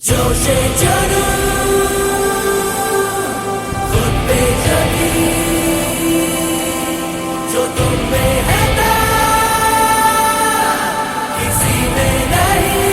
जोशे जानू खुद पे जगी जो तुम में है ना किसी में नहीं।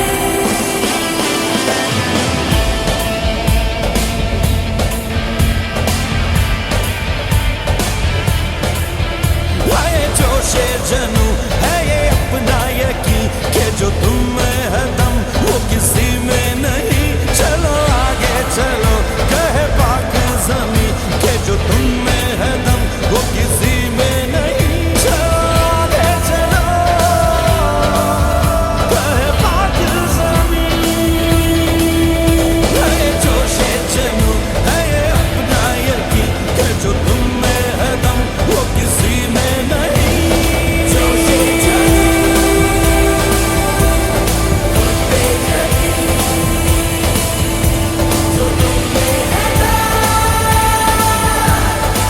हाय जोशे जानू है ये अपना यकीन के जो तुम में है दम वो किसी में नहीं। चलो आगे चलो कहे पाक ज़मीं के जो तुम में है दम वो किसी में नहीं। चलो आगे चलो कहे पाक ज़मीं। है जोशे जानू है ये अपना यकीन के जो तुम में है दम वो किसी में नहीं। जोशे जानू खुद पे जगी जो तुम में है ना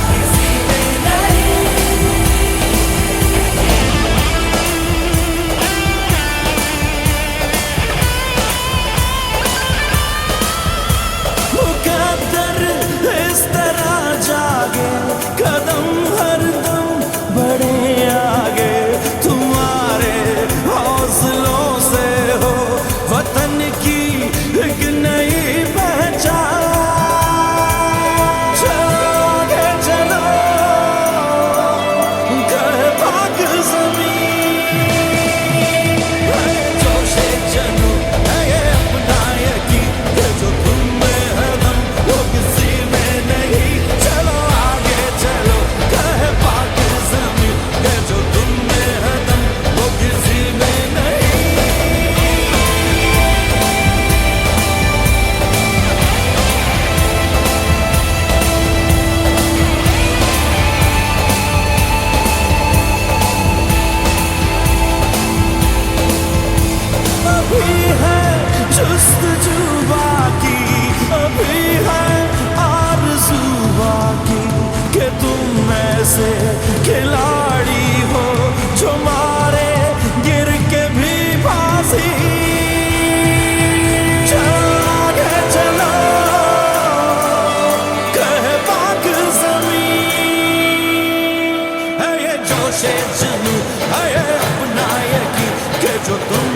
किसी में नहीं। मुकद्दर इस तरह जागे कदम हरदम बढ़े आगे। तुम्हारे हौसलों से हो वतन की एक नई पहचान। चलो आगे चलो कहे पाक ज़मीं। है जोशे जानू है ये अपना यकीन के जो तुम में है दम वो किसी में नहीं। चलो आगे चलो कहे पाक ज़मीं के जो तुम में है दम वो किसी में नहीं। अभी है जुस्तजू बाकी अभी है आरज़ू बाकी कि तुम ऐसे खिलाड़ी हो जो मारे गिर के भी बाजी। चलो आगे चलो कहे पाक ज़मीं। है ये जोशे जानू है ये अपना यकीन कि जो तुम